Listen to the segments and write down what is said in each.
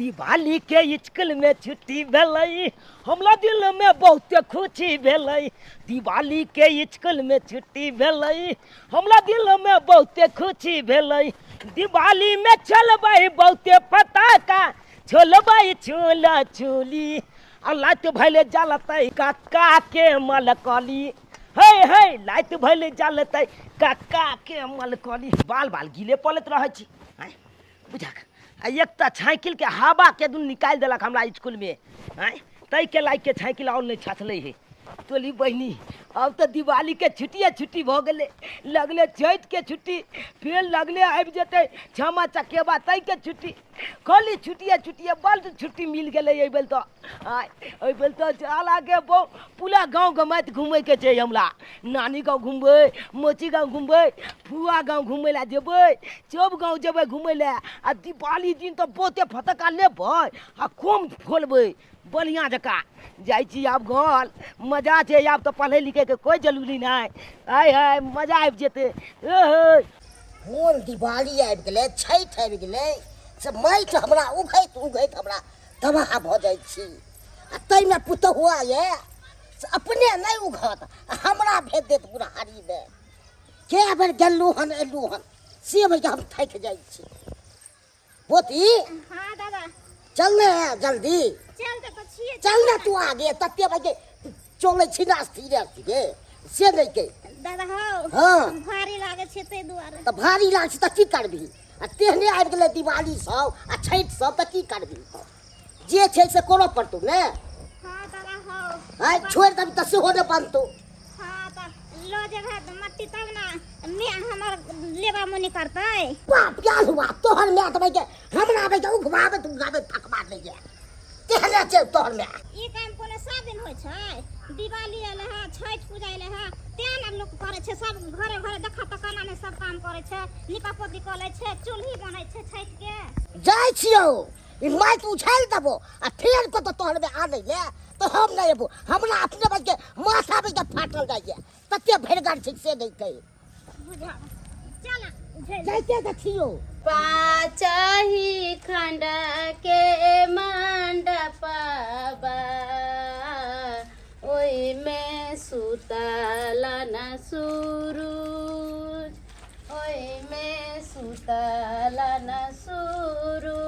दिवाली के स्कूल में छुट्टी भेलै, हमरा दिल में बहुते खुशी भेलै। दिवाली के स्कूल में छुट्टी भेलै, हमरा दिल में बहुते खुशी भेलै। दिवाली में चलबै बहुते पटाखा, छोलबै छोला छोली, आ लाइट भैले जलतै काका के मलकली। हे हे लाइट भैले जलतै काका के मलकली। बाल बाल गिले पलैत रहै छी बुझा। एक तो साइकिल के हवा के दून निकाल दिलक हमरा स्कूल में। तै के लाइक के साइकिल और नहीं छथले है। तोली बहनी अब तो दिवाली के छुट्टी भ गेले, लगले चैत के छुट्टी, फिर लगले आबि जेतै छमा चकेबा तै के छुट्टी। खाली छुट्टिए बल्द छुट्टी मिल गेले। एहि बेल तो चला के पूरा गाँव गमाइत घूमे के छै हमरा। नानी गाँव घूमबै, मोची गाँव घूमबै, फुआ गाँव घूमे ला जेबै, सब गाँव जेबै घूमे ला। आ दिवाली दिन तो बहुते फटक्का लेबै आ खूब फोड़बै बढ़िया जका। जाइ छी आब घर, मजा छै आब तो पढ़े लिखे के कोई जरूरी नहीं। आय हाय मजा आबि जेतै। कोन दिवाली आबि गेलै, छठि आबि गेलै, से माटि हमरा उघैत हमरा तबाह भऽ जाइ छी। आ ताहिमे पुतहुआ ये से अपने नहीं उघत, हमरा भेज देत बुढ़ारीमे। कै बेर गेलहुँ हन एलहुँ हन से भैया हम थाकि जाइ छी। पोती हाँ दादा चल ने जल्दी चल ना तू आगे तत्ते बजे चले छी नास्ती रे से नहीं के दादा हो। हाँ भारी लागे छै तै दुआरे। त भारी लाग त की करबी? आ तेहने आबि गेलै दिवाली सब आ छठि सब त की करबी? जे छै से कोनो पड़तौ ने। हाँ दादा हो। आइ छोड़ देबी त सेहो ने बनतौ। हाँ त लो जेबै मट्टी तब ना मैं हमर लेबा मुनी करतै। बाप क्या हुआ तोहर में त के हमरा बे उघबाबे तू गाबे फकमा ले जा। तेहने छै तोहर में। ई काम कोने सब दिन होइ छै? दिवाली एले है, छठ पूजा एले है, तें ना लोग करे छै। सब घरे घरे देखा तकाना में सब काम करे छै, नीपा पोती करे छै, चूल्ही बनै छै छठ के। जाय छियो ई माइट उछाल देबो आ फेर को तो तोहर में आनै ले तो हम नहीं एबो। हमरा अपने बज के माथा में फाटल जाइए तते भरगार छै से नहीं कहे बुझा। चल जाइते देखियो पाचही खंड के मंडपबा, ओई में सुतल न सूरज, ओई में सुतल न सूरज,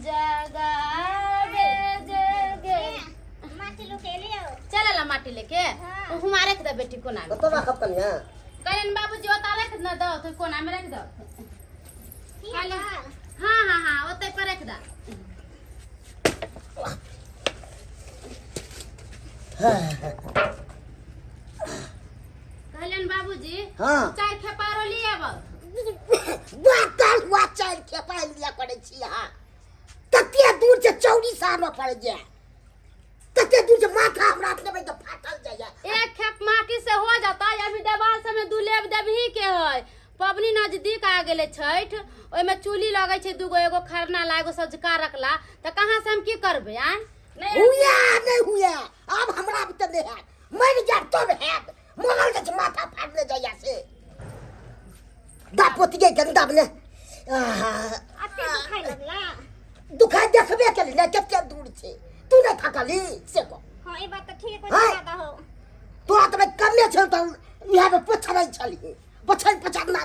जगावे जगे। माटी लुके लियो। चल ला माटी लेके। हाँ। हमारे के दे बेटी कोना तो रखब कनिया कल्याण बाबूजी ओता रख न दो तो कोना में रख दो। हाँ हाँ हाँ ओते पर रख दा। कल्याण बाबूजी हाँ। चार खेपारो लिए अब बातल हुआ चार के पाल लिया पड़े छी। हां तते दूर से चौड़ी सानो पड़ जाए, तते दूर से माथा हमरा अपने में फाटल जाए। एक खेप माटी से हो जाता। अभी देवाल सब में दुलेब देबही के है। पबनी नजदीक आ गेले छठ, ओय में चूल्ही लगे छै दूगो, एगो खरना ला एगो सजका रखला त कहां से हम की करबे? आ नहीं हुआ अब हमरा अब त नहीं है मर जा तब है मोगल के माथा फाटने जाया से दापोती के गंदा बने अते दुखाई लगला। दुखाई देखबे के लिए कते दूर छे तू न थकली से को। हाँ ई बात त ठीक हो हाँ। दादा हो। तोरा त कन्ने छल त यहां पे पछड़ै छली पछड़ ना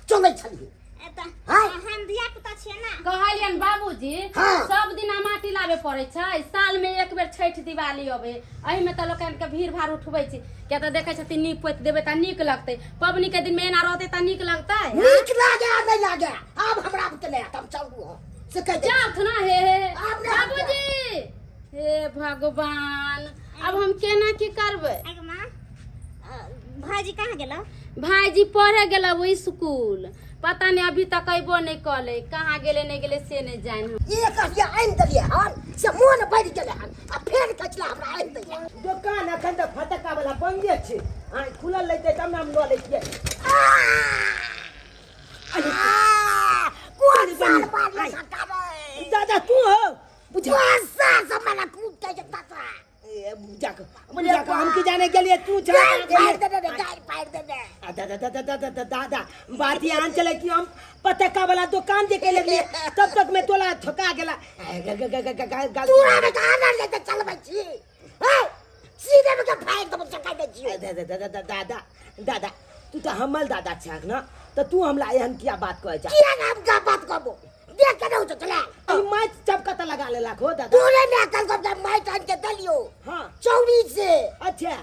चलै छली। एता हाँ। हम धिया पुता छियै ना। कहलियन बाबूजी हाँ। सब दिन माटी लाबे पड़े छै, साल में एक बेर छठ दिवाली अबे। एही में त लोकन के भीड़ भाड़ उठबै छी के त देखे छथि नीक पोत देबे त नीक लगतै। पबनी के दिन में एना रहते त नीक लगतै? नीक लागे नहीं लागे अब हमरा अब त नहीं हम चलू हो से कह दे। जात ना हे अब नहीं बाबूजी। हे भगवान अब हम केना की करबै? आगे मां भाजी कहां गेलो? भाईजी पढ़े गेला वो स्कूल, पता नहीं अभी तक अइबो नहीं कले। कहाँ गेले नहीं गेले से नहीं जान हम। ये कहिया आइन दलिए हन से मोन बढ़ गेले हन आ फेर कचला हमरा आइन दलिए। दुकान अखन तो फटक्का वाला बंदे छै। खुलल रहते तब ना हम ल लेतिए। कौन साल बाद में सकावे दादा तू हो बुझा। कौन साल से मला कूद के दादा बुझा हम की जाने के लिए तू गाय फाड़ दे दादा बात यहाँ चले कि हम पटक्का वाला दुकान देखे लगे तब तक मैं तोला ठोका गेला तूरा में कहां ना लेते चलबै छी हे सीधे में के फाइल तो चका दे छी दादा तू तो हमल दादा छाक ना तो तू हमला एहन किया बात कहै जा किया नाम का बात करबो देख के हो तो चला ई माइक चपका त लगा लेला खो दादा तूने ना कल को माइक आन के दलियो हां चौड़ी से अच्छा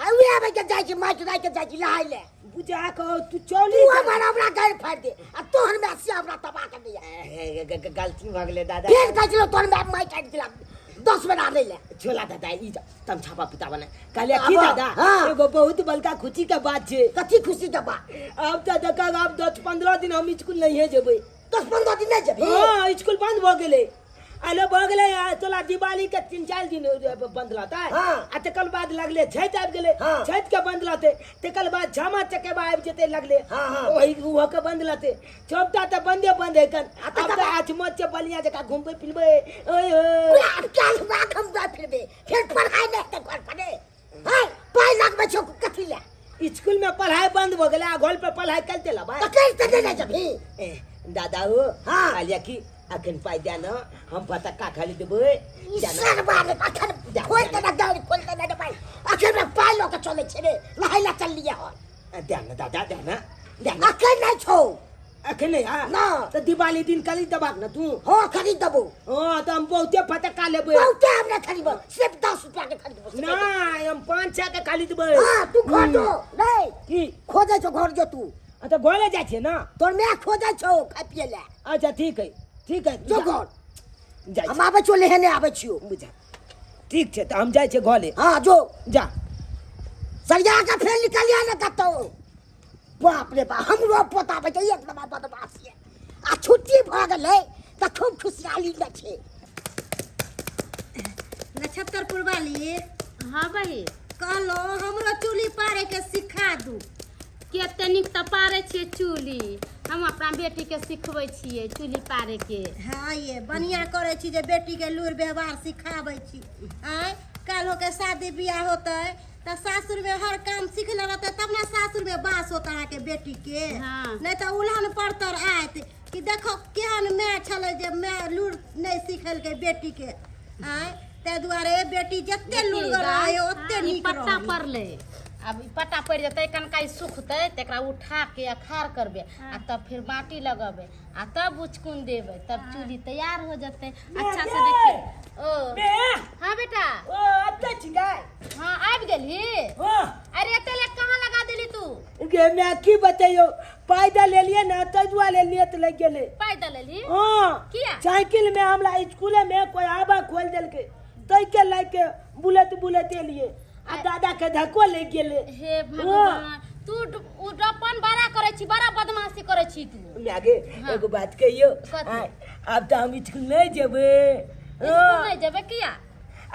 आवे आवे के जाई छी माइक राई के जाई छी लहाई ले बुझा कहो तू चौली तू हमारा अपना घर फाड़ दे आ तोहर में से हमरा तबाह कर दिया गलती भ गेले दादा फिर कचलो तोहर में माइक आन दिला 10 बना ले ले छोला दादा ई तम छापा पिता बने कहले की अब, दादा हाँ। एगो बहुत बड़का खुशी के बात छे कथी खुशी के बात अब त देखा अब 10-15 दिन हम स्कूल नहीं जेबै 10-15 दिन नहीं जेबी हां स्कूल बंद भ गेले आलो भ गेले तोला दिवाली के 3-4 दिन बंद रहता हाँ। आ तकर बाद लगले छठ आबि गेले हाँ। छठ के बंद रहते तकर बाद छमा चकेबा आबि जेते लगले हाँ, हाँ। ओही वो के बंद रहते चौथा त बंद है कन आ अब तकर त आज मत से बलिया जका घूमबे फिरबे ओए होए अब चल बात हम जा फिर पढ़ाई नहीं तो घर पढ़े हां 5 लाख में छो कथी ले स्कूल में पढ़ाई बंद हो गेले आ घर पे पढ़ाई करते ला भाई तो कैसे नहीं जेबी दादा हो हाँ। कहलिया कि अखन पाई दे न हम पटक्का खाली देबै सर बार अखन खोल के ना गाड़ी खोल के ना भाई अखन में पाई लो के चले छे रे लहाइला चल लिया हो देना दादा देना अखन नहीं छो अखन नहीं हां ना तो दिवाली दिन कली दबाक न तू हो खरीद दबो हां तो हम बहुते पटक्का लेबै बहुते हमने खरीदबो सिर्फ 10 रुपया के खरीदबो ना हम 5-6 के खाली देबै हां तू खोजो नहीं की खोजे छो घर जो तू तो घरे जाइ छै ना तोर मैं खोजे छो खा पिए ले अच्छा ठीक है जो घर जाइ हम आबे छो लेने आबे छियो बुझा ठीक छै तो हम जाइ छै घरे हां जो जा सरिया का फेर निकलिया ना कतो बाप रे बाप हमरो पोता बे एक नंबर बदमाश है आ छुट्टी भ गेलै त खूब खुशहाली न छे नक्षत्रपुर वाली हाँ भाई कहलो हमरो चूल्ही पारे के सिखा दू कते नीक त पारे छियै चूल्ही हम अपना बेटी के सिखबै छियै चूल्ही पारे के हाँ ये बढ़िया करे छी जे बेटी के लूर व्यवहार सिखाबै छी आय काल्हो के शादी बियाह होतै त सासुर में हर काम सीख ले रहते तब ना सासुर में बास होता है के बेटी के हाँ। नहीं तो उल्हन पड़तर आयत कि देखो केहन मैं छले जे मैं लूर नहीं सिखल के बेटी के आय ते दुआरे बेटी जत्ते लूर रहे ओत्ते ई नीक पट्टा रहे पड़ले अब ई पट्टा पड़ जेतै कनकाई सुखतै तेकरा उठा के अखाड़ करबे आ तब फिर माटी लगेबे आ तब उचकुन देबै तब चूल्ही तैयार हो जेतै अच्छा से देखिए ओ बे हाँ बेटा ओ अत्ते छिकै हाँ आबि गेली हां अरे एते ले कहाँ लगा देली तू गे मैं की बतैयो पैदल लेलिए ना तै दुआरे नियत लग गेले पैदल लेली हां किया साइकिल में हमरा स्कूल में कोई आबा खोल देलके तै के लाके बुलेट लिए आ दादा के धक्को ले गेले हे भगवान तू अपन बड़ा करे छी बड़ा बदमाशी करे छी तू लागे हाँ। एगो बात कहियो कथी? आय, अब तो हम स्कूल नहीं जेबे स्कूल नहीं जेबे किया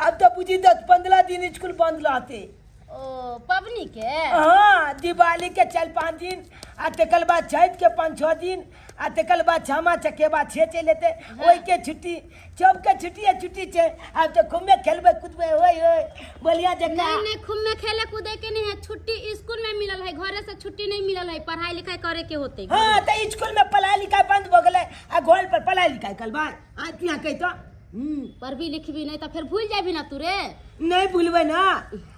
अब तो बुझी 10-15 दिन स्कूल बंद रहते ओ पबनी के हाँ दिवाली के 4-5 दिन आ तकर बाद छठ के 5-6 दिन आ तकर बाद छमा चकेबा 6 चल लेते ओई के छुट्टी जब के छुट्टी छे अब तो खूब में खेलबे कूदबे ओए बोलिया जका नहीं नहीं खूब में खेले कूदे के नहीं है छुट्टी स्कूल में मिलल है घरे से छुट्टी नहीं मिलल है पढ़ाई लिखाई करे के होते हाँ तो स्कूल में पढ़ाई लिखाई बंद हो गए आ घर पर पढ़ाई लिखाई कल बाद आज यहाँ कही तो पढ़बी लिखबी नहीं तो फिर भूल जाबी ना तू रे नहीं भूलबे ना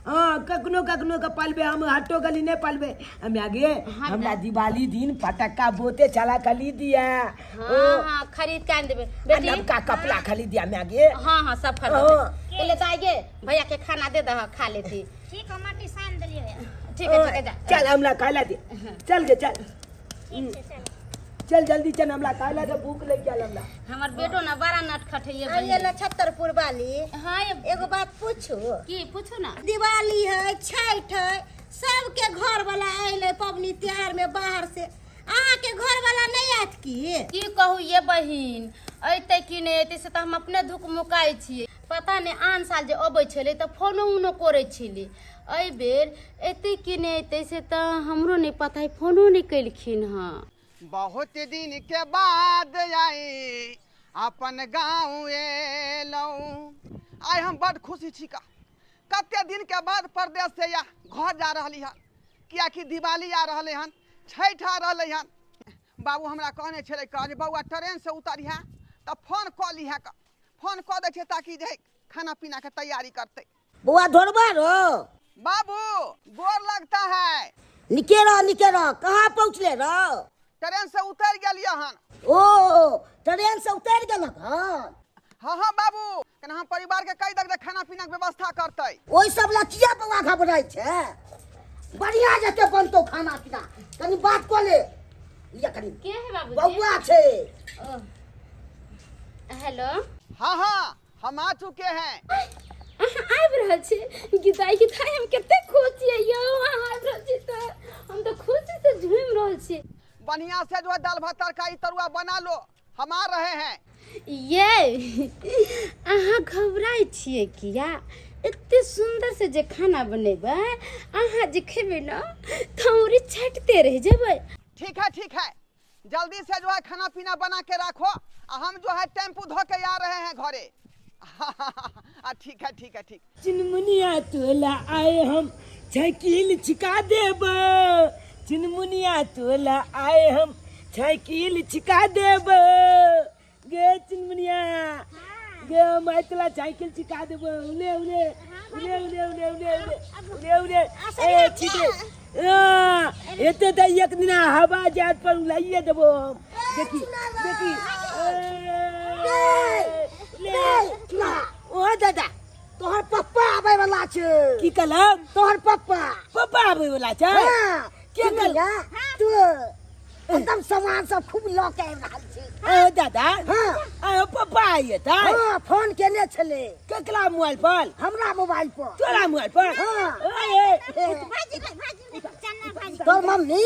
हाँ कखनो का पालबे हम हटो गली नहीं पालबे हम आगे हमरा दिवाली दिन पटाखा बोते चला खरीद दिया हाँ हाँ खरीद के आन देबे बेटी नबका कपड़ा खरीद दिया मैं आगे हाँ हाँ सब खरीद हाँ। पहले तो आइए भैया के खाना दे दह खा लेती ठीक है माटी सान दिलिए ठीक है जा चल हमला खाला दे चल के चल ठीक है चलो चल जल्दी चल हमला खाला दे भूख लग गया हमला हमार बेटो ना बड़ा नटखट है ये ये बहिन। नक्षत्रपुर वाली हाँ ये एगो बात पूछू की पूछो ना दिवाली है छठ है सबके घर वाला आइले पबनी त्योहार में बाहर से अहाँ के घर वाला नहीं आत की कहू ये बहिन अइते कि नहीं अइते से तो हम अपने धुक मुकाई छियै पता नहीं आन साल जे अबै छलै तो फोनो उनो करे छली एहि बेर अइते कि नहीं अइते से तो हमरो नहीं पता है फोनो नहीं कैलखिन हाँ बहुत दिन के बाद आई अपन गाँव एलौं आइ हम बड़ खुशी छी का कते दिन के बाद परदेश से या घर जा रहली हन कियाकि दिवाली आ रहले हन छठ आ रहले हन बाबू हमरा कहने छले कह जे बौआ ट्रेन से उतरिहा तो फोन कऽ ली है फोन कऽ दै छै ताकि जे खाना पीना के तैयारी करते। बुआ धोरबा रो। बाबू गोर लगता है। निके रहो कहाँ पहुँचले रहो? ट्रेन से उतर गेलियै हन। ओ ट्रेन से उतर गेलक हन? हाँ हाँ बाबू, कना हम परिवार के कई दे खाना पीना के व्यवस्था करते। ओइ सब लचिया बउआ घबराई छै। बढ़िया जते बनतो खाना पीना, कनी बात को ले। ये कनी के है बाबूजी? बउआ छै। हेलो। हाँ हाँ हम आ चुके हैं। आबि रहल छी गीताई हम कते खुश छियै यौ, अहाँ आबि रहल छी तऽ हम तऽ खुशी से झूम रहल छी। बढ़िया से जो है दाल भात तरकारी तरुआ बना लो, हम आ रहे हैं। ये अहाँ घबराई छियै किया? एते सुंदर से जे खाना बनेबै अहाँ जे खेबै ना थौरी छटते रह जेबै। ठीक है, जल्दी से जो है खाना पीना बना के रखो। हम जो है टेम्पू धो के आ रहे हैं घरे। ठीक है। चिनमुनिया तोला आए हम साइकिल छिका देब। चिनमुनिया तोला आए हम साइकिल छिका देब। गे चिनमुनिया गे मैं तोला साइकिल छिका देब। उले उले उले उले उले उले उले उले ए छिके एते त एक दिन हवा जात पर उलाइए देबो। देखी ओ दादा तोहर पप्पा आबै वाला छै। की कलम? तोहर पप्पा आबै वाला छै। के कहला तू एकदम सामान सब खूब ल के आबि रहल छी। ओ दादा हाँ पप्पा आइए था। हाँ फोन केने छले। केकरा मोबाइल पर? हमरा मोबाइल पर। तोरा मोबाइल पर? हाँ भाजी चन्ना भाजी। तोर मम्मी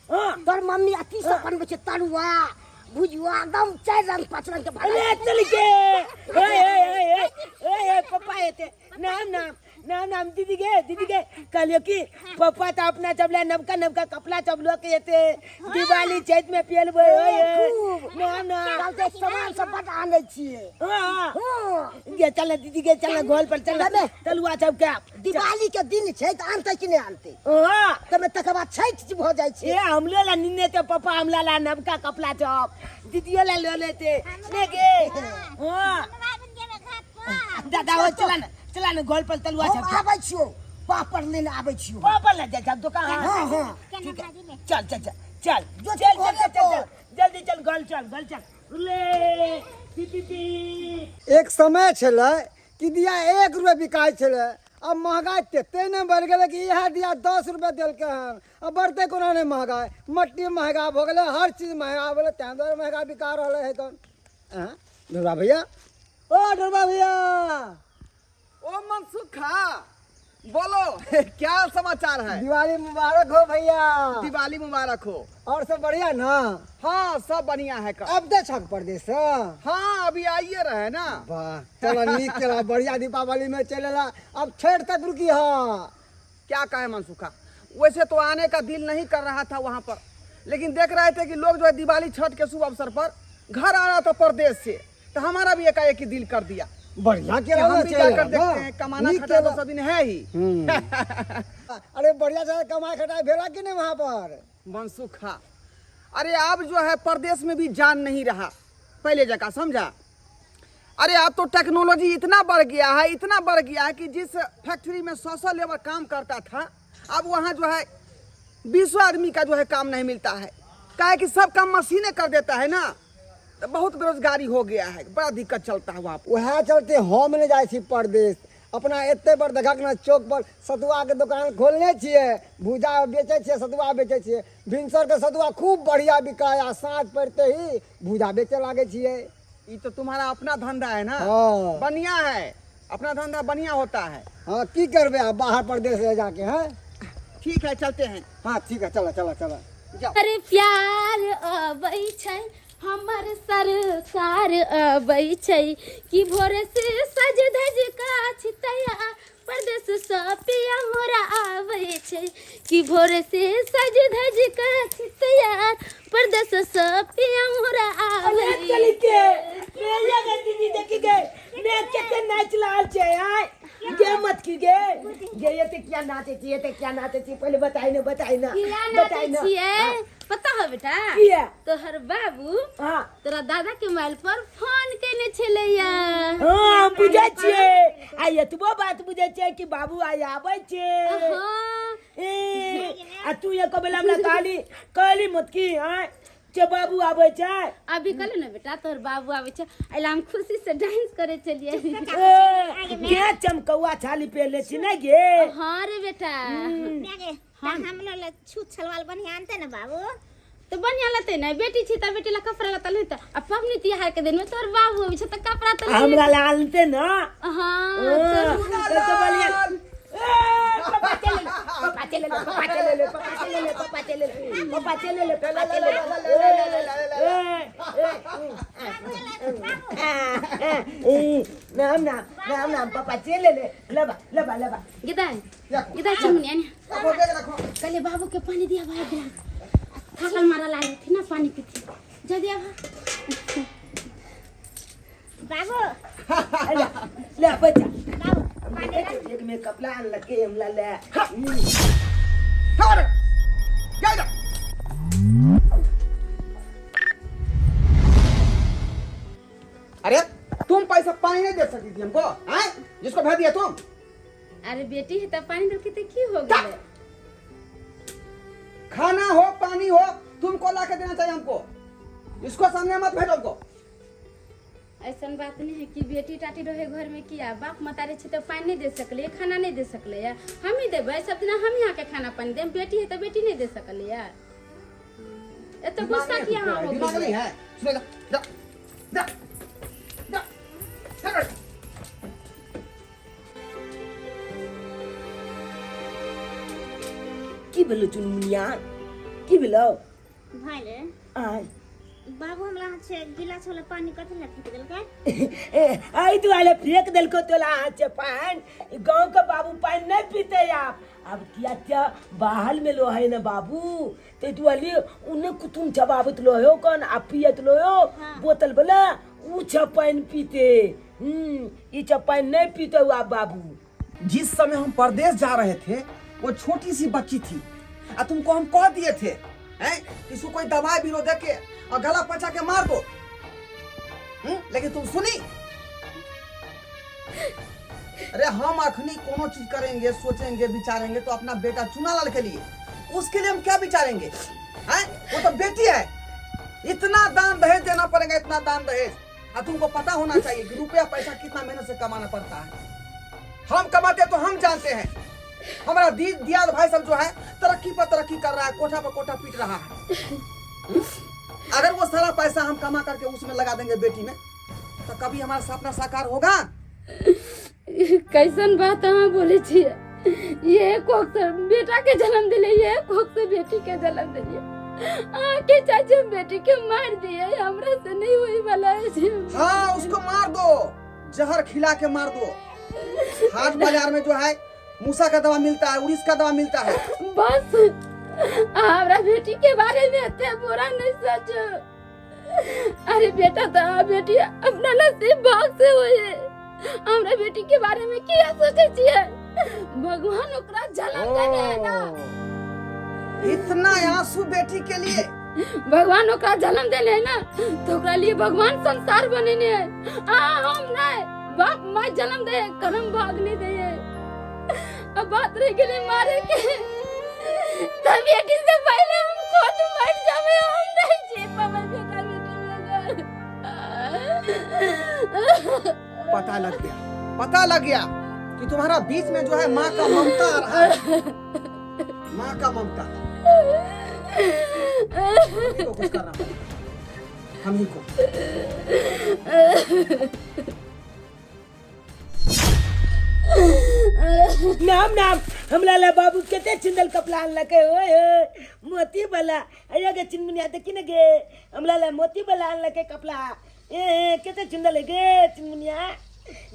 हाँ तोर मम्मी अति से बनबै छै तरुआ भुजुआ एकदम 4 रंग 5 रंग के अरे भाजी। चल के ए पप्पा एते नाम दीदी के कहलियो कि पप्पा तो अपना चबला नवका कपड़ा चबलो के एते दिवाली चैत में पियलबे। कल के सामान सब बट आनै छिए। हां ये चल दीदी के चल गोल पर चल तलुआ सब के। दिवाली के दिन छै त आनते कि नहीं आनते? हां तमे तकर बाद छठ भ जाय छै। ए हमले ला निन्ने ते पप्पा हमला ला नवका कपड़ा चप दीदियो ला ले लेते ले गे। हां दादा हो चला ना गोल पर तलुआ हम सब आबै छियो पापड़ लेने आबै छियो। पापा ले जा जब दुकान। हां ठीक है चल जल्दी चल गोल चल ले पी। एक समय छलै कि दिया 1 रुपया बिकाय छलै। अब महंगाई तते ने बढ़ गेलै कि यह दिया 10 रुपया देलकै हन। अब बढ़ते कोना नहीं महंगाई, मट्टी महंगा हो गेलै, हर चीज महंगा हो गेलै, तैं दुआरे महंगा बिका रहले है तन। ढोलबा भैया ओ ढोलबा भैया ओ मनसुखा बोलो क्या समाचार है? दिवाली मुबारक हो भैया। दिवाली मुबारक हो। और सब बढ़िया ना? हाँ सब बढ़िया है। अब दे छक परदेश से? हाँ अभी आइए रहे ना। वाह चलो नीक चला बढ़िया दीपावली में चलेला। अब छठ तक रुकी। हाँ क्या कहे मनसुखा, वैसे तो आने का दिल नहीं कर रहा था वहाँ पर, लेकिन देख रहे थे कि लोग जो है दिवाली छठ के शुभ अवसर पर घर आ रहा था परदेश से, तो हमारा भी एकाएक ही दिल कर दिया बढ़िया कि हम भी जाकर देखते हैं। कमाना खटा तो सब दिन है ही। अरे बढ़िया से कमाई खटाई भेला कि नहीं वहाँ पर? मनसुखा अरे अब जो है परदेश में भी जान नहीं रहा पहले जगह, समझा? अरे अब तो टेक्नोलॉजी इतना बढ़ गया है कि जिस फैक्ट्री में 100 लेबर काम करता था, अब वहाँ जो है 20 आदमी का जो है काम नहीं मिलता है। क्या कि सब काम मशीनें कर देता है ना, तो बहुत बेरोजगारी हो गया है, बड़ा दिक्कत चलता है वहाँ पर। वह चलते हम नहीं जाए परदेश। अपना एते बड़ देखक ना चौक पर सतुआ के दुकान खोलने छिए, भूजा बेचे छिए, सतुआ बेचे छिए। भिनसर के सतुआ खूब बढ़िया बिकाया, साँझ पड़ते ही भूजा बेचे लागे छिए। ये तो तुम्हारा अपना धंधा है ना? हाँ। बढ़िया है, अपना धंधा बढ़िया होता है। हाँ की करबे आप बाहर प्रदेश ले जाके? हैं ठीक है चलते हैं। हाँ ठीक है चला चला चला जाओ। अरे प्यार अबै छै हमर सरकार अबै छै कि भोरे से सज धज का छितैया परदेश से पिया मोरा आबै छै कि भोरे से सज धज का छितैया परदेश से पिया मोरा आबै चल के मैं ये दीदी देखी गए मैं कितने नाच लाल छे। आय गे मत की गे ये ते क्या नाचे छी, ये ते क्या नाचे छी, पहले बताई ना किया बताई नाचे छिए पता है बेटा किया तोहर बाबू हां तोरा दादा के मोबाइल पर फोन केने छलैया। हां बुझै छियै आ एतबो बात बुझै छियै कि बाबू आइ आबै छै। हाँ आ तू ये कबेला हमरा कहली मत की हां जे बाबू आबै छै। अभी कहले ना बेटा तोहर बाबू आवे छै एला हम खुशी से डांस करे चलिए। के चमकौआ छाली पे ले छी ना गे। हाँ रे बेटा हम लोग छूत छलवाल बढ़िया आनते ना बाबू। तो बढ़िया लगते ना बेटी छी त बेटी ला कपड़ा लता नहीं त अब पबनी तिहार के दिन में तोहर बाबू आवे छै त कपड़ा त हमरा लालते ना। हाँ तो बोलिए पापा चले नाम पापा चले ले लबा गिदाई चुमनिया ने कले बाबू के पानी दिया भाई गिलास थाकल मारा लागे थी ना पानी पीती जा दिया बाबू ले बच्चा बाबू एक में कपड़ा आन लगे हमला ले अरे तुम पैसा पानी नहीं दे सकती थी हमको, हैं? जिसको भेज दिया तुम। अरे बेटी है तब पानी दल के की हो गए। खाना हो पानी हो तुमको ला के देना चाहिए हमको, इसको सामने मत भेजो हमको। ऐसा बात नहीं है कि बेटी टाटी रहे घर में किया बाप मतारे छे तो पानी नहीं दे सकले खाना नहीं दे सकले यार हम ही देबे सब दिन हम यहाँ के खाना पानी देम बेटी है तो बेटी नहीं दे सकले यार ये तो गुस्सा किया हम दिमाग नहीं है सुनेगा जा जा जा जा की भेलो चुनमुनिया की भेलो भाईले आय बाबू हमरा से गिलास वाला पानी कथि ला फेंक देलकै। आई तू आले फेंक देलको तोला हाथ से पानी गांव का बाबू पानी नहीं पीते आप अब किया क्या बाहर में लो है ना बाबू ते तू आली उन्हें कुतुम जवाबत लो हो कौन आप पियत लो हो बोतल बोला ऊ पानी पीते ये पानी नहीं पीते हो आप बाबू। जिस समय हम परदेश जा रहे थे वो छोटी सी बच्ची थी और तुमको हम कह दिए थे हैं इसको कोई दवाई भी दे के और गला पचा के मार दो, लेकिन तुम सुनी। अरे हम अखनी कोनो चीज करेंगे सोचेंगे विचारेंगे तो अपना बेटा चुनालाल के लिए, उसके लिए हम क्या विचारेंगे हैं? वो तो बेटी है, इतना दान दहेज देना पड़ेगा, इतना दान दहेज। और तुमको पता होना चाहिए कि रुपया पैसा कितना मेहनत से कमाना पड़ता है। हम कमाते तो हम जानते हैं। हमारा दियाद भाई सब जो है तरक्की पर तरक्की कर रहा है, कोठा पर कोठा पीट रहा है। अगर वो सारा पैसा हम कमा करके उसमें लगा देंगे बेटी में तो कभी हमारा सपना साकार होगा? कैसन बात हम बोले छिए ये कोख से बेटा के जन्म दिले ये कोख से बेटी के जन्म दिले आके चाचा बेटी के मार दिए हमरा से नहीं हुई वाला है। हाँ उसको मार दो, जहर खिला के मार दो। हाट बाजार में जो है मूसा का दवा मिलता है, उड़ीस का दवा मिलता है। बस हमरा बेटी के बारे में इतना बुरा नहीं सोचो। अरे बेटा तो बेटी अपना नसीब भाग से हुए हमरा बेटी के बारे में क्या सोचे छिए भगवान ओकरा जन्म देने है ना। इतना आंसू बेटी के लिए भगवान ओकरा जन्म देने है ना तो ओकरा लिए भगवान संसार बनेने है। हम नहीं बाप माँ जन्म दे कर्म भाग नहीं दे। अब बात रह गई मारे के तब बेटी से पहले हम खुद मर जावे हम नहीं जी पावे बेटा बेटी। पता लग गया कि तुम्हारा बीच में जो है माँ का ममता आ रहा है, माँ का ममता। हम को कुछ करना पड़ेगा, हम ही को। नाम हमला ला बाबू केते चिंदल कपला लके ओए मोती वाला अरे के चिनमुनिया देखी न गे हमला ला मोती वाला लके कपला केते चिंदल गे चिनमुनिया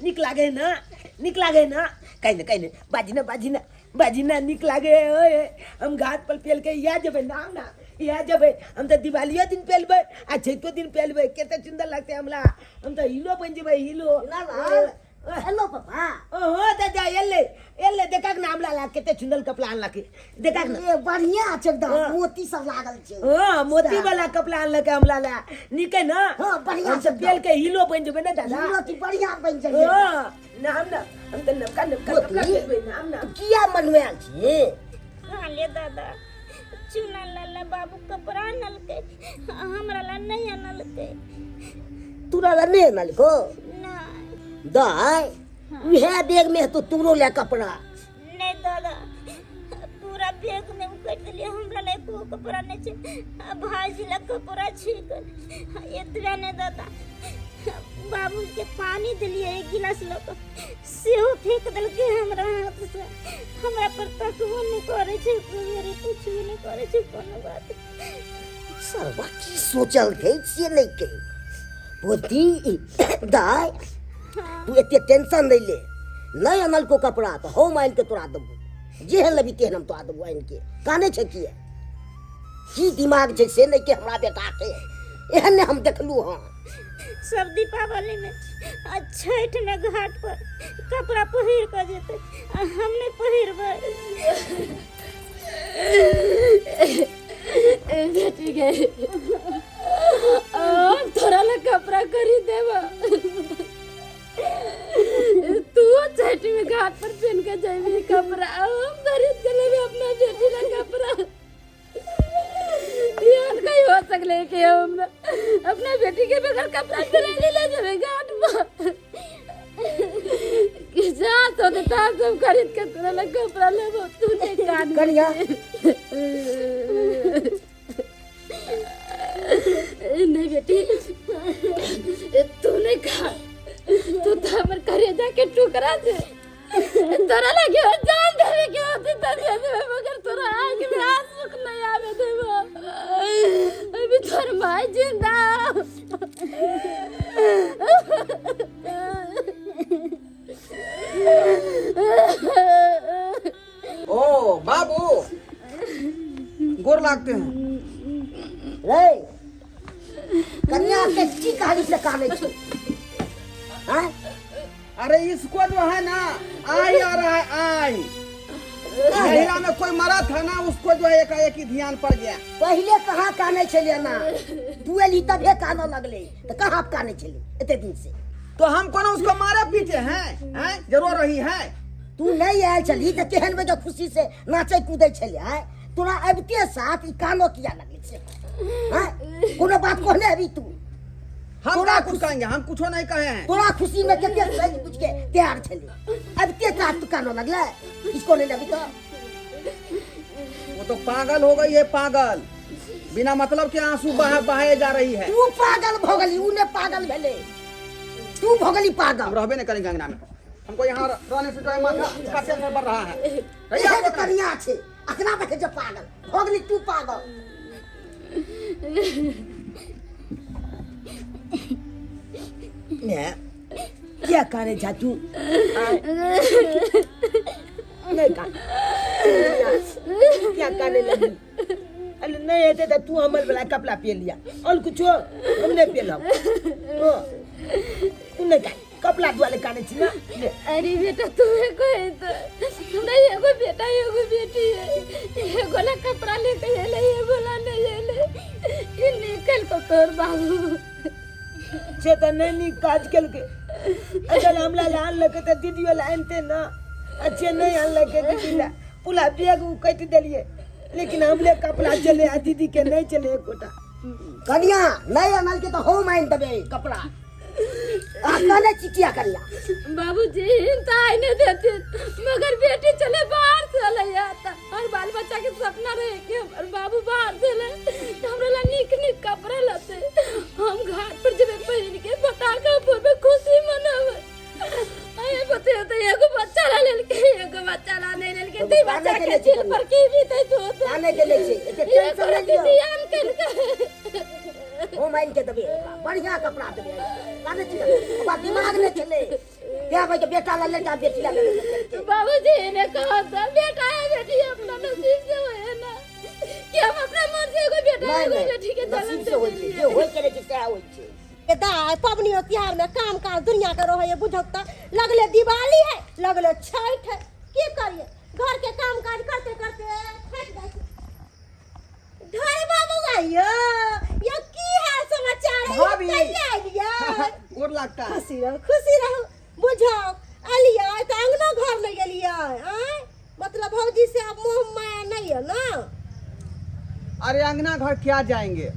निक लागे ना कहीं न बाजी ना निक लागे ओए हम घाट पर पेल के या जबे नाम ना या जबे हम तो दिवालिया दिन पेलबे आ छैतो दिन पेलबे केते चिंदल लगते हमला हम तो हिलो बन जबे हिलो ना हेलो पापा ओहो दादा एले देखा के नाम ला केते चुंदल कपड़ा आनला के देखा के ये बढ़िया छै एकदम मोती सब लागल छै हां मोती वाला कपड़ा आनला के हमला ला निके ना हाँ, बढ़िया हम सब छै। बेल के हीरो बन जेबे ना दादा मोती बढ़िया बन जाइए हां नाम ना हम त नवका कपड़ा देबे नाम ना किया मनवाल छै हाँ ले दादा चुना लाला बाबू कपड़ा नलके हमरा ला नहीं नलके तोरा ला नहीं आनल को नहीं दाय उहे बैग में तो तोरो ले कपड़ा नहीं दादा पूरा बैग में उकट दिलिए हमरा ला एको कपड़ा नहीं छे भाजी ला कपड़ा छिक एतबे नहीं दादा बाबू के पानी दिलिए एक गिलास लोग सेहो फेंक देलके हमरा हाथ से हमरा पर तकबो नहीं करे छे मेरे कुछ नहीं करे छे कोनो बात सरवा की सोचल थे से नहीं के पोती दाय तू एते टेंशन नहीं ले नहीं अनल को कपड़ा तो हम आइन के तोरा देबो जेहन लबी तेहन हम तोरा देबो आइन के काने छै की दिमाग छै से नहीं के हमरा बेटा के एहन ने हम देखलू हां सब दीपावली में छठ में घाट पर कपड़ा पहिर कर जेते हम नहीं पहिरबै बेटी गए थोड़ा ला कपड़ा खरीद देबा तू छठ में घाट पर पहन के जाबी कपड़ा हम खरीद के लेबे अपना बेटी ला कपड़ा यार कहीं हो सकले कि हम अपना बेटी के बगैर कपड़ा पहना ले जाबे घाट पर कि जा तो देता सब खरीद के तोरा ला कपड़ा लेबो तू नहीं कान कनिया नहीं बेटी तू नहीं खा तू तो हमर करेजा के टुकड़ा दे तोरा लगे जान देवे के होती त दे देवे मगर तोरा आंख में आंसू नहीं आवे देबो अभी तोर माई जिंदा ओ बाबू गोर लागते हैं रे कन्या के की कहानी से काने छै हैं अरे इसको जो है ना आई आ रहा है आई महिला में कोई मरा था ना उसको जो है एकाएक ही ध्यान पड़ गया पहले कहाँ काने छलिए ना तू एली तभे कानो लगले तो कहाँ काने छली एते दिन से तो हम कोनो उसको मारे पीछे हैं जरूर रही है तू नहीं आयल छली तो केहन में जो खुशी से नाचे कूदे छले हैं तोरा अबते साथ ई कानो किया लगले छे हैं कोनो बात कहने अभी तू हम थोड़ा क्या कुछ कहेंगे हम कुछ नहीं कहे हैं तोरा खुशी में केते सज कुछ के तैयार छली अबते साथ तू कानो लगले इसको नहीं अभी तो वो तो पागल हो गई है पागल बिना मतलब के आंसू बहाए जा रही है तू पागल भोगली उने पागल भेले तू भोगली पागल हम रहबे नहीं करेंगे अंगना में हमको यहाँ रहने से जो है माथा का टेंशन बढ़ रहा है रैया के कनिया छे अखना बैठे जो पागल भोगली तू पागल ने क्या करे जा तू नहीं का क्या करने लगी अरे नहीं है तो तू हमर वाला कपड़ा पहन लिया और कुछ हम नहीं पहना तू नहीं का कपड़ा दुआले काने छी ना अरे बेटा तुम्हें कोई तो हमरा एगो बेटा एगो बेटी है एगो ला कपड़ा लेके एले एगो ला नहीं एले इ निकल को तोर बाबू से तो नहीं काज कल के अगर हमला लान लगे तो दीदी वाला आनते ना अच्छे नहीं आन लगे दीदी ला पूरा बैग कट दिलिए लेकिन हमले कपड़ा चले आ दीदी के नहीं चले एक गोटा कनिया नहीं अनल के तो होम आइन दबे कपड़ा आने चिटिया करिया बाबूजी हिंता आने देते मगर बेटी चले बाहर चले आता और बाल बच्चा के सपना रहे कि हमार बाबू बाहर चले हमरा ला निक निक कपड़ा लाते हम घाट पर जब पहन के पटाखा फोड़े खुशी मनावे आए बते तो एगो बच्चा ला लेल के एगो बच्चा ला नहीं लेल के ती बच्चा के दिल पर की भी तै तो आने के लिए एते टेंशन नहीं लियो ध्यान कर होम आइन के दबे बढ़िया कपड़ा दबे काने छी बा दिमाग ने चले क्या भाई बेटा ला ले जा बेटी ला ले बाबूजी ने कहा था बेटा है बेटी अपना नसीब से होए ना कि हम अपना मन से कोई बेटा है कोई बेटी के जन्म नसीब से होई छे जे होई करे छै से होई छे के दाय पबनी और त्योहार में काम काज दुनिया के रहे बुझक त लगले दिवाली है लगले छठ है की करिए घर के काम काज करते करते थक जाए ढाई बाबू आइयो ये की है समाचार है भाभी। कैसे आइलिया गोर लगता है। खुशी रहो बुझो अलिया त अंगना घर में गेलिया हैं मतलब भौजी से अब मोह माया नहीं है ना अरे अंगना घर क्या जाएंगे,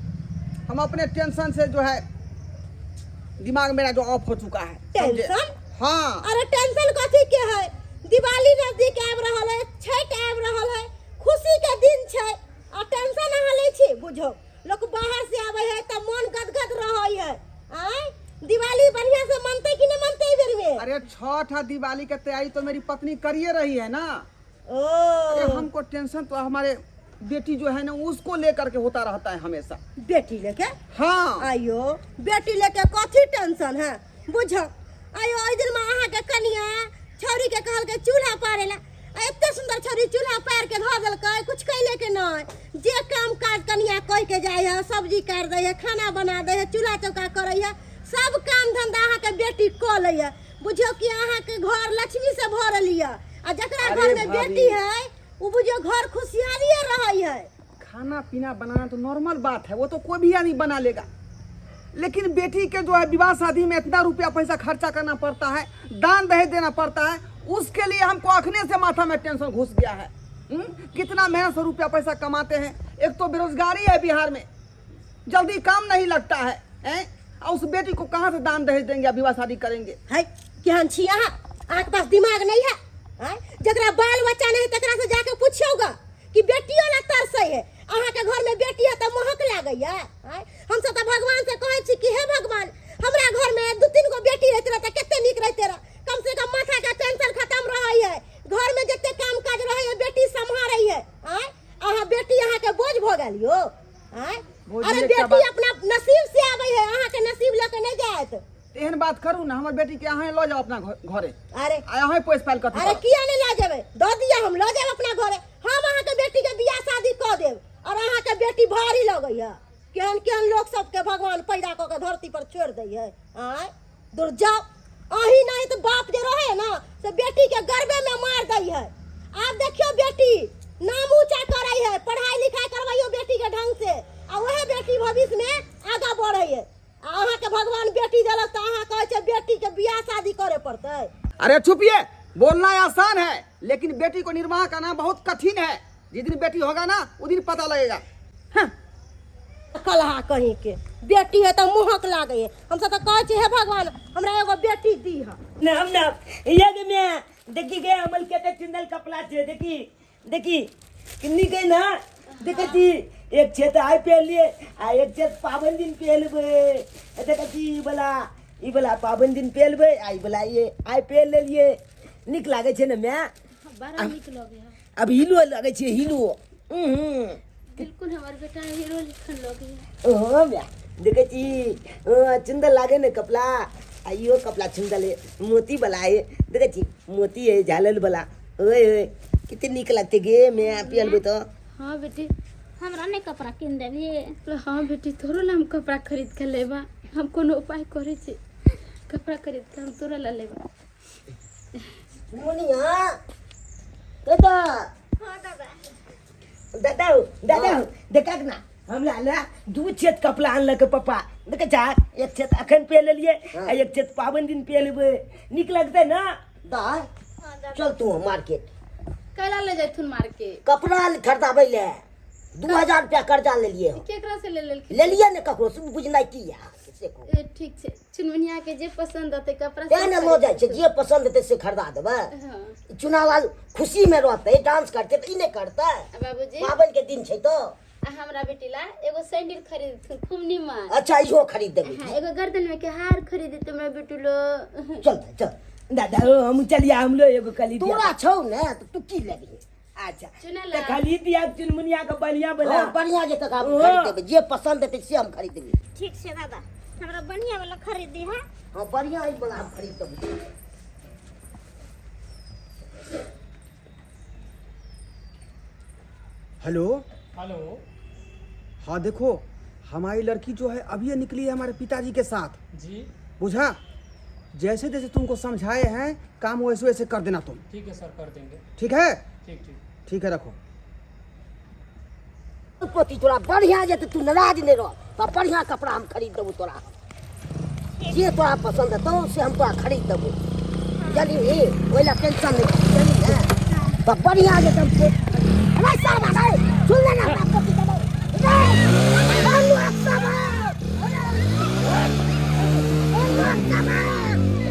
हम अपने टेंशन से जो है दिमाग मेरा जो ऑफ हो चुका है। समझे? टेंशन हाँ अरे टेंशन कथी के है दिवाली नजदीक आब रहल है छठ आब रहल है खुशी के दिन छै आ टेंशन अहाँ लै छी बुझो लोग बाहर से आवे है त मन गदगद रहै है आय दिवाली बढ़िया से मनते कि नहीं मनते ई बेर में अरे छठ और दिवाली की तैयारी तो मेरी पत्नी करिए रही है ना। ओ अरे हमको टेंशन तो हमारे बेटी जो है ना उसको लेकर के होता रहता है हमेशा। बेटी लेके हाँ आयो बेटी लेके कथी टेंशन है बुझो आयो ओइ दिन में अहाँ के कनिया छौरी के कहल के चूल्हा पारेला एते सुंदर छौरी चूल्हा पार के धर देलकै कुछ कैले के नहीं जे काम काज कनिया कह के जाय है सब्जी काट दे है खाना बना दे है चूल्हा चौका करे है सब काम धंधा अहाँ के बेटी क ले है बुझो कि अहाँ के घर लक्ष्मी से भरल है आ जकरा अरे घर में भाभी। बेटी है वो बुझो घर खुशहाली रही है खाना पीना बनाना तो नॉर्मल बात है, वो तो कोई भी आदमी बना लेगा, लेकिन बेटी के जो है विवाह शादी में इतना रुपया पैसा खर्चा करना पड़ता है, दान दहेज देना पड़ता है, उसके लिए हमको अखने से माथा में टेंशन घुस गया है। कितना मेहनत से रुपया पैसा कमाते हैं, एक तो बेरोजगारी है बिहार में, जल्दी काम नहीं लगता है, हैं? और उस बेटी को कहाँ से दान दहेज देंगे, विवाह शादी करेंगे? है केहन छी अहाँ के पास दिमाग नहीं है हैं जकरा बाल बच्चा नहीं तकरा से जाके पूछियोगा कि बेटियों ला तरसै है अहाँ के घर में बेटी है त महक लागैया हैं हम सब त भगवान से कहै छी कि हे भगवान हमरा घर में 2-3 गो बेटी रहते रह त केते नीक रहते रह कम से कम माथा का टेंशन खत्म रहै है घर में जते काम काज रहै है बेटी संभारै है हैं अहाँ बेटी अहाँ के बोझ भ गेल यो हैं अरे बेटी अपना नसीब से आबै है अहाँ के नसीब लेके नहीं जात एहन बात करू ना, हमर बेटी के अहाँ लो जाओ अपना घरे, अरे अहाँ पोस पाल कर। अरे किया नहीं ला जेबे दो दिया हम ला जेब अपना घरे हम अहाँ के बेटी के बियाह शादी क देब और अहाँ के बेटी भारी लगै है केहन केहन लोग सब के भगवान पैदा क के धरती पर छोड़ दै है आय दूर जाओ अही नहीं तो बाप जे रहे ना से बेटी के गर्भे में मार दै है आप देखियो बेटी नाम ऊंचा करे है पढ़ाई लिखाई करवाइयो बेटी के ढंग से आ वह बेटी भविष्य में आगा बढ़े है अहाँ के भगवान बेटी देलक त अहाँ कहै छै बेटी के बियाह शादी करे पड़तै अरे चुपिए, बोलना आसान है लेकिन बेटी को निर्वाह करना बहुत कठिन है। जिस दिन बेटी होगा ना उस दिन पता लगेगा। हाँ। कलहा कहीं के बेटी है तो मुहक लागे है हम सब तो कहै छी हे भगवान हमरा एगो बेटी दी है नाम ना याद में देखी गए अमल के चिंदल कपड़ा छे देखी देखी किन्नी गई ना देखती एक छेत आय पहले आ एक छेत पावन दिन पहलबे देखती ई बला पावन दिन पहलबे आई बला ये आय पहल लेलिए निक लागे छे ना मैं बड़ा निक लगे है अब हिलो लागे छे हिलो बिल्कुल हमार बेटा हीरो लिखन लगे है ओहो मैं देखती चिंदल लागे ने कपड़ा आइयो कपड़ा चिंदल है मोती बला है देखती मोती है झालल बला ओए ओए कितने निक लगते गे मैं पहलबे तो हाँ बेटी हमरा नहीं कपड़ा किन देबी हाँ बेटी तोरो ला हम कपड़ा खरीद के लेबा हम कोनो उपाय करे छी कपड़ा खरीद के हम तोरा ला लेबा मोनिया दादा हां दादा दादा देखा ना हम ला 2 छेत कपड़ा अनलक पापा देखे जा एक छेत अखन पे ले लिए आ एक छेत पावन दिन पे लेबे निक लगते ना दा चल तू मार्केट कैला ले जैथुन मार के कपड़ा खरीदाबै ले 2000 रुपया कर्जा ले लिए केकरा से ले ले लिए ने ककरो से बुझनाइ की है से को ए ठीक छे चुनमुनिया के जे पसंद होते कपड़ा ते ने लो जाय छै जे पसंद हेतै से खरीदा देबै हां चुनाव आल खुशी में रहते डांस करते तो ई नहीं करते बाबूजी पावन के दिन छै तो हमरा बेटी ला एगो सैंडल खरीद खूब निमन अच्छा इहो खरीद देबै हां एगो गर्दन में के हार खरीद तो मैं बेटी लो चल चल दादा हम चलिए हम लोग एगो खरीद तोरा छौ ने तो तू की लेबी अच्छा चुना तो ला खरीद दिया चुनमुनिया का बढ़िया बला हां बढ़िया जे तक हम खरीद देबै जे पसंद हेतै से हम खरीद देबै ठीक से दादा हमरा बढ़िया वाला खरीद दी है हां बढ़िया ई वाला हम खरीद देबै हेलो हाँ देखो हमारी लड़की जो है अभी ये निकली है हमारे पिताजी के साथ। जी बुझा? जैसे जैसे तुमको समझाए हैं काम वैसे वैसे कर देना तुम। ठीक है सर, कर देंगे। ठीक है? ठीक ठीक। ठीक है, रखो। पोती तोरा बढ़िया जे तू नाराज नहीं रह, तो बढ़िया कपड़ा हम खरीद देबू तोरा। जे तोरा पसंद है तो से हम तोरा खरीद देबू। जल्दी ओइ ला टेंशन नहीं, जल्दी है तो बढ़िया जे तुम के अरे साहब अरे सुन ले ना पोती देबू। अरे सब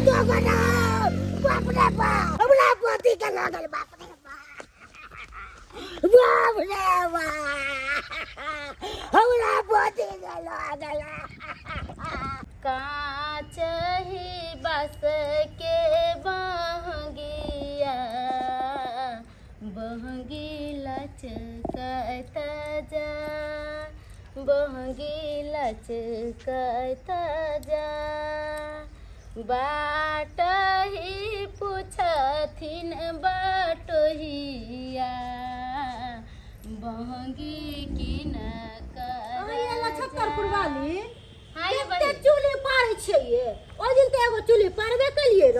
तो बना बाप रे बाप, हमरा पोती के लागल बाप रे बाप रे बाप, हमरा पोती के लागल। कांच ही बस के बहंगिया बहंगी लचकत जा, बहंगी लचकत जा, बाट ही पूछथिन बटोहिया बहंगी किन छत्तरपुर वाली हाँ ये कते बहिन, चूल्ही पारै छियै? ओइ दिन तऽ एगो चूल्ही पारबे केलियै र।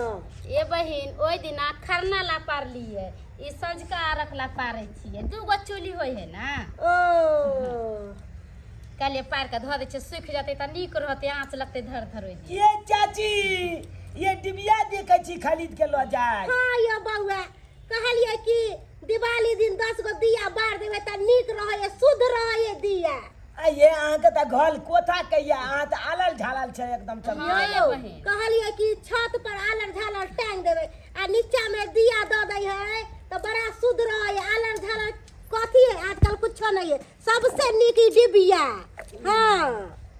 ये बहिन ओहि दिना खरना ला पारलियै, ई संझका अर्घ ला पारै छियै। दूगो चूल्ही होइ है ना, ओ कहलिए पार के धो दै छियै, सूखि जेतै तऽ नीक रहतै, आँच लगतै धर धर होइ। ये चाची ये डिबिया देखे छी खरीद के लो जाए। हाँ ये बउआ कहलियै कि दिवाली दिन 10 गो दिया बार देबै तऽ नीक रहै, शुद्ध रहै दिया। आ ये अहाँ के त घर कोठा के या अहाँ त आलल झालल छै एकदम हाँ चमक। ये बहिन, कहलियै कि छत पर आलर झालर टांग देबै आ नीचा में दिया दऽ दै है तो बड़ा शुद्ध रहै। आलर झालर कथी है आजकल कुछो नहीं है, सबसे नीक ई डिबिया। हाँ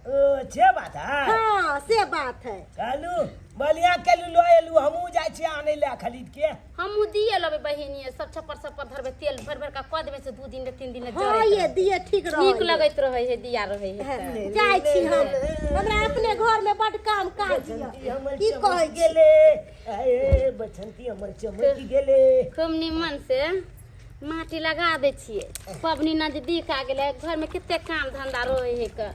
ओ छे बात है। हाँ से बात है। चलू बलिया के लो एलू, हमहू जाय छी आने ले खरीद के। हमहूँ दिए लेबै बहिन, ये सब छप्पर सब धरबै, तेल भर भर के कऽ देबै से 2 दिन 3 दिन हाँ ये दिए ठीक रहै, नीक लगैत रहै है, दिया रहै है तऽ। जाय छी हम, हमरा अपने घर में बड काम काज हमर की चमक कहै छी। गेले, अरे बसंती हमर चमक गेले। खूब निमन से माटी लगा दै छियै, पबनी नजदीक आ गेलै, घर में कते काम धंधा रहै है के,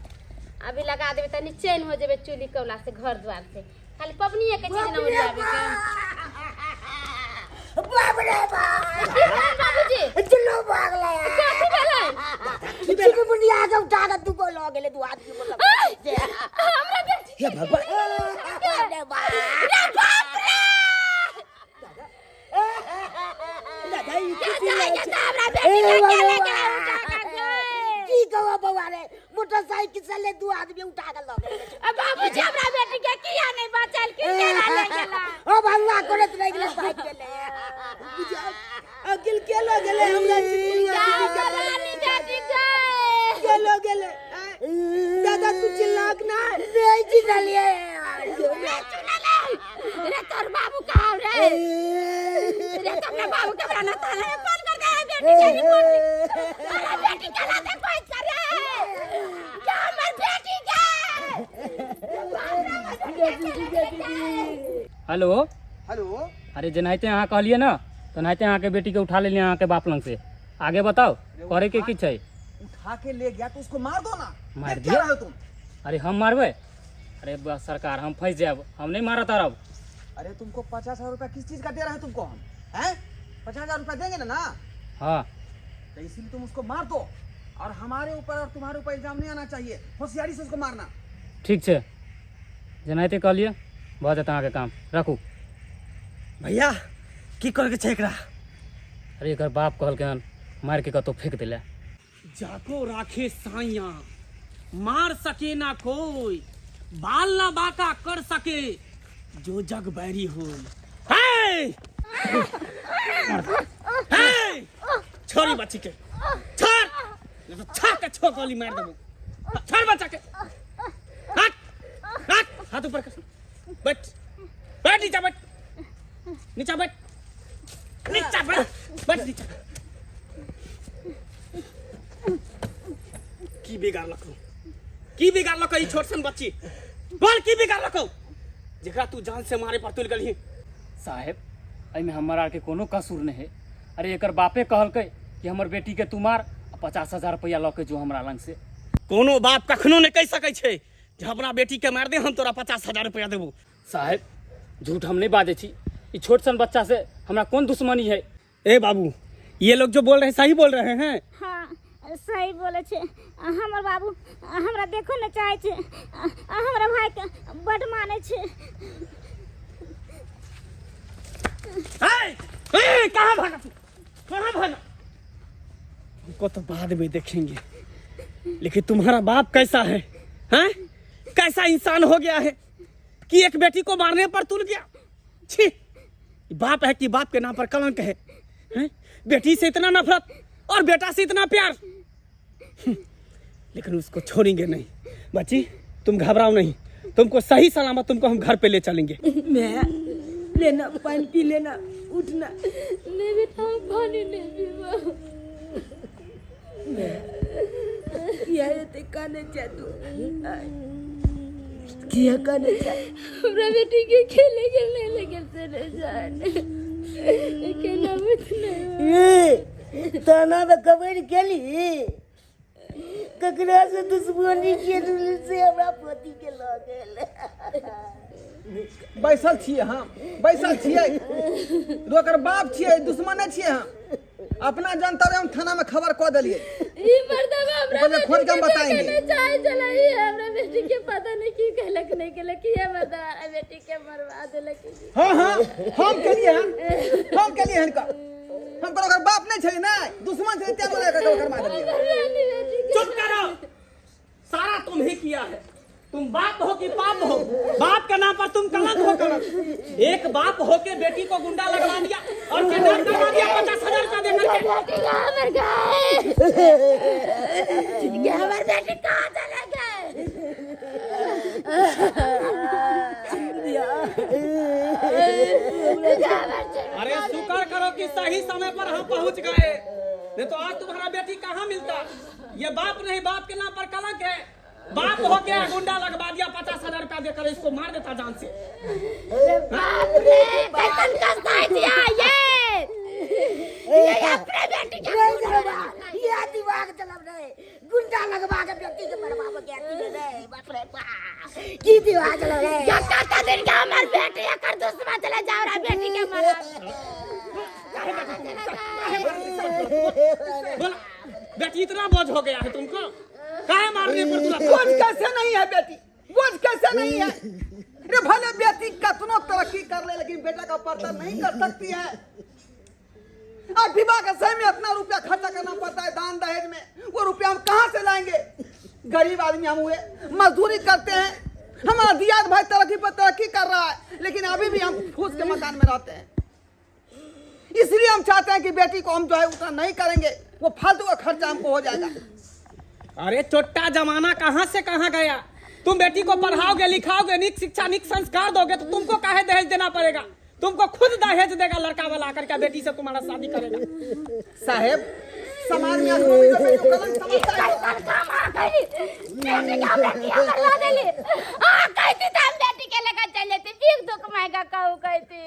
अभी लगा देबै तनी चैन हो जेबै चूल्ही कौला से, घर द्वार से, खाली पबनीए के चीज न ओरियाबे के। बाप रे बाप, की भेल बाबूजी? चलो भागले। कथी भेलै? किसी के बुनिया के उठा के तू को लो गेले, तू आदमी मतलब हमरा बेटी हे भगवान, अरे बाप दादा ई की हमरा बेटी के की कहो बउआ रे, मोटरसाइकिल से ले 2 आदमी उठा के लो गेले। बाबूजी हमरा बेटी के किया नहीं बचल, की केला ले गेला? ओ भगवा करत रह गेले, भाग गेले। अकिल के लो गेले हमरा रानी बेटी गए के लो गेले। दादा तू चिल्लाक ना, नहीं चिल्लिए रे तोर बाबू कहाँ रे? रे अपना बाबू के बना थाने में फोन कर दे, बेटी के रिपोर्ट मेरा बेटी के नाते कोई करे क्या हमर बेटी के। हेलो हेलो, अरे जेनाहिते अहाँ कहलिए ना, तेनाहिते अहाँके बेटी के उठा लेलिए अहाँके बाप लंग से। आगे बताओ करे के की छै? उठा के ले गया तो उसको मार दो ना। मार ये दिया? क्या रहे हो तुम? अरे हम मारबै? अरे बस सरकार हम फंस जाब, हम नहीं मारत रब। अरे तुमको 50,000 रुपया किस चीज का दे रहे हैं तुमको हम? हैं? 50,000 रुपया देंगे ना? हाँ तो इसीलिए तुम उसको मार दो, और हमारे ऊपर और तुम्हारे ऊपर इल्जाम नहीं आना चाहिए, होशियारी से उसको मारना। ठीक छै, जेनाहिते कहलिए भऽ जेतै अहाँके काम, रखू। भैया की करे के छै एकरा? अरे एकर बाप कहलकै हन मार के कतौ फेंक दिले। जाको राखे साइया, मार सके ना कोई, बाल ना बाका कर सके जो जग बैरी हो। छोरी बच्ची के छोड़, नहीं तो छाक के छो गोली मार देबो। छोड़ बच्चा के, हाथ हाथ हाथ ऊपर कर, बैठ बैठ नीचे, बैठ नीचे, बैठ नीचे, बैठ नीचे। की बिगाड़ लको, की बिगाड़ लको ई छोट सन बच्ची? बोल की बिगाड़ लको जेकरा तू जान से मारे पर तुल गली? साहेब एहिमे हमर आर के कोनो कसूर नहीं है। अरे एकर बापे कहलकै कि हमर बेटी के तू मार, 50,000 रुपया लऽ के जो हमरा लंग से। कोनो बाप कखनो नहीं कह सकै छै जे अपना बेटी के मार दे हम तोरा 50,000 रुपया देबो। साहब झूठ हम नहीं बाजे छी, ई छोट सन बच्चा से हमरा कौन दुश्मनी है? ए बाबू, ये लोग जो बोल रहे हैं सही बोल रहे हैं? हाँ सही बोले छे। हमर बाबू हमरा देखो न चाहे छे, हमरा भाई के बड माने छे। कहाँ भागा तू? कहाँ भागा? हमको तो बाद में देखेंगे, लेकिन तुम्हारा बाप कैसा है? हैं? कैसा इंसान हो गया है कि एक बेटी को मारने पर तुल गया? छी, बाप है कि बाप के नाम पर कलंक है? हैं? बेटी से इतना नफरत और बेटा से इतना प्यार, लेकिन उसको छोड़ेंगे नहीं। बच्ची तुम घबराओ नहीं, तुमको सही सलामत तुमको हम घर पे ले चलेंगे। मैं लेना पानी पी लेना, उठना। नहीं बेटा हम पानी नहीं पीवा। किया ते काने चातू किया काने चा हमरा बेटी के खेले लगे से न जाने के नाम ए तना तो कबर केली ककरा से दुश्मनी के से हमरा पति के ल गेल। बैसल छिए हम, बैसल छिए, ओकर बाप छिए, दुश्मन छिए हम। अपना जनता हम थाना में खबर कह दिलिए, ई मर्दवा हमरा ओकरे खोज के हम बताएंगे। चाय चलाई हमरा बेटी के पता नहीं की कहलक नहीं कहलक कि ये मर्दवा बेटी के मरवा देलक। हाँ हाँ हम केलिए हैं, हम केलिए हैं का। हम कोनो ओकर बाप नहीं छली ना, दुश्मन छली त्या बोले के ओकर मार दिलिए। चुप करो, सारा तुम ही किया है। तुम बाप हो कि पाप हो, बाप के नाम पर तुम कलंक हो। कलंक एक बाप हो के बेटी को गुंडा लगवा दिया और किडनैप करवा दिया 50,000 रुपया देकर के। हमर गाय हमर बेटी कहां चले गए? अरे शुक्र करो कि सही समय पर हम पहुंच गए, नहीं तो आज तुम्हारा बेटी कहाँ मिलता। ये बाप नहीं, बाप के नाम पर कलंक है। बाप हो गया गुंडा लगवा दिया 50,000 रुपया देकर, इसको मार देता जान से। बाप रे कैसन कसाई दिया ये अपने बेटी के ये दिमाग चलब रे, गुंडा लगवा के बेटी के मरवाबो के रे। बाप रे बाप की दिमाग चलब रे। कता दिन का हमर बेटी एकर दुश्मन चले जाओ रे बेटी के मरवा। बोला बेटी इतना बोझ हो गया है तुमको, काहे मारने पर तुला? बोझ कैसे नहीं है बेटी, बोझ कैसे नहीं है? रे भले बेटी कतनो तरक्की कर ले, लेकिन बेटा का पर्दा नहीं कर सकती है। अब विवाह के समय में इतना रुपया खर्चा करना पड़ता है दान दहेज में, वो रुपया हम कहाँ से लाएंगे? गरीब आदमी हम हुए, मजदूरी करते हैं। हमारा दियाद भाई तरक्की पर तरक्की कर रहा है, लेकिन अभी भी हम फूस के मकान में रहते हैं। इसलिए हम चाहते हैं कि बेटी को हम जो है उतना नहीं करेंगे, वो फालतू का खर्चा हमको हो जाएगा। अरे चोट्टा जमाना कहाँ से कहाँ गया। तुम बेटी को पढ़ाओगे लिखाओगे, निक शिक्षा निक संस्कार दोगे तो तुमको काहे दहेज देना पड़ेगा? तुमको खुद दहेज देगा लड़का वाला आकर के, बेटी से तुम्हारा शादी करेगा। साहेब समाज में बेटी का बेटी मरवा देली। कहती तो हम बेटी के लेकर चल जाती, भीख दुख महंगा कहू कहती।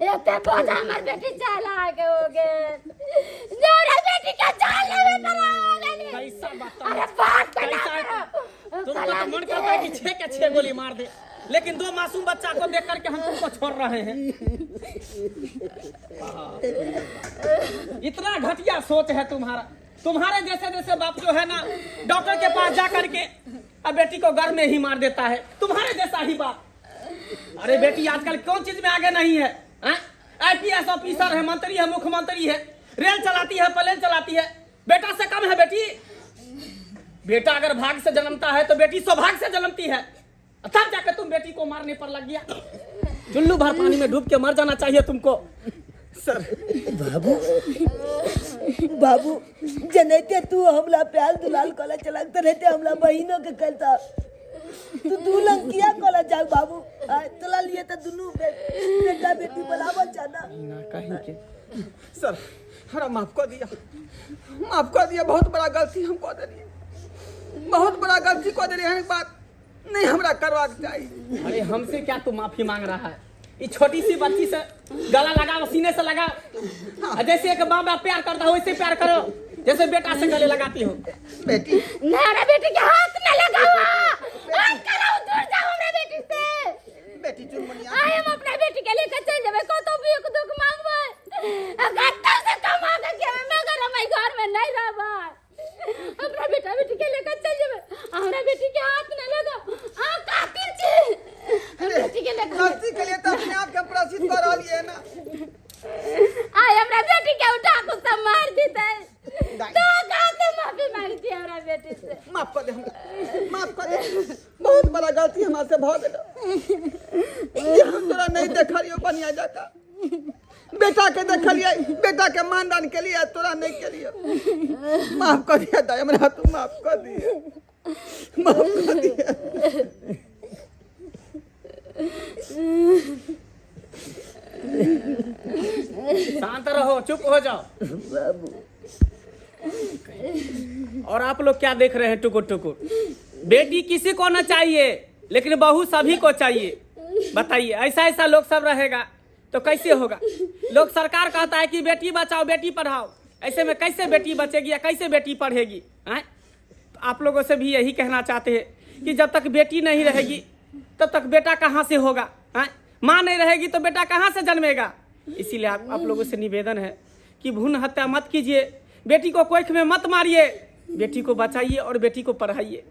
एते बोझा हमर बेटी चला के हो गए, जोरा बेटी का जान लेवे तरह हो गई। कैसा बात? अरे बात कैसा? तुमको तो मन करता है कि 6 के 6 गोली मार दे, लेकिन 2 मासूम बच्चा को देख करके हम तुमको छोड़ रहे हैं। इतना घटिया सोच है तुम्हारा। तुम्हारे जैसे जैसे बाप जो है ना, डॉक्टर के पास जा करके अब बेटी को घर में ही मार देता है, तुम्हारे जैसा ही बाप। अरे बेटी आजकल कौन चीज में आगे नहीं है? IPS ऑफिसर है, मंत्री है, मुख्यमंत्री है, रेल चलाती है, प्लेन चलाती है। बेटा से कम है बेटी? बेटा अगर भाग से जन्मता है तो बेटी सौभाग्य से जन्मती है, तब जाकर तुम बेटी को मारने पर लग गया। चुल्लू भर पानी में डूब के मर जाना चाहिए तुमको। सर बाबू बाबू जनते तू हमला प्यार दुलाल कला चलाते रहते, हमला बहिनों के कहता तू दुल्हन किया कला जाओ बाबू। तोला लिए तो दुनू बेटा बेटी बराबर जाना। कहीं के सर हमारा माफ कर दिया, माफ कर दिया। बहुत बड़ा गलती हम कर दिए, बहुत बड़ा गलती कर दिए हैं। बात नहीं हमरा करवा चाहिए। अरे हमसे क्या तू माफी मांग रहा है? ये छोटी सी बच्ची से गला लगाओ, सीने से लगाओ, जैसे एक बाप प्यार करता हो वैसे प्यार करो। जैसे बेटा से गले लगाती हो। बेटी मेरा बेटी के हाथ न लगाओ, हाथ कराओ, दूर जाओ हमरा बेटी से। बेटी चुनमुनिया आए हम अपना बेटी के लिए चल जाबे, कतो भी एक दुख मांगबे, गत्ता से कमा के मगर हम घर में नहीं रहबे। अपना बेटा बेटी के लेकर चल जाबे, हमरा बेटी के हाथ न लगाओ। आ कातिल छी बेटी के लेकर गलती के लिए तो अपने आप के प्रायश्चित कर रही है ना। आए हमरा बेटी के उठा को सब मार देते, तो काते माफी मांगती है हमरा बेटी से। माफ कर दे हमरा, माफ कर दे, बहुत बड़ा गलती हमारे से भ गेल। ये हम तोरा नहीं देखलियो बनिया जाता, बेटा के देखलिए, बेटा के मानदान के लिए, तोरा नहीं के लिए। माफ कर दिया दाई हमरा, तू माफ कर दिए, माफ कर दिया। शांत रहो, चुप हो जाओ। और आप लोग क्या देख रहे हैं टुकुर टुकुर? बेटी किसी को न चाहिए, लेकिन बहू सभी को चाहिए। बताइए, ऐसा ऐसा लोग सब रहेगा तो कैसे होगा? लोग सरकार कहता है कि बेटी बचाओ बेटी पढ़ाओ, ऐसे में कैसे बेटी बचेगी या कैसे बेटी पढ़ेगी? हैं? तो आप लोगों से भी यही कहना चाहते हैं कि जब तक बेटी नहीं रहेगी तब तक बेटा कहाँ से होगा? हैं? माँ नहीं रहेगी तो बेटा कहाँ से जन्मेगा? इसीलिए आप लोगों से निवेदन है कि भ्रूण हत्या मत कीजिए, बेटी को कोख में मत मारिए, बेटी को बचाइए और बेटी को पढ़ाइए।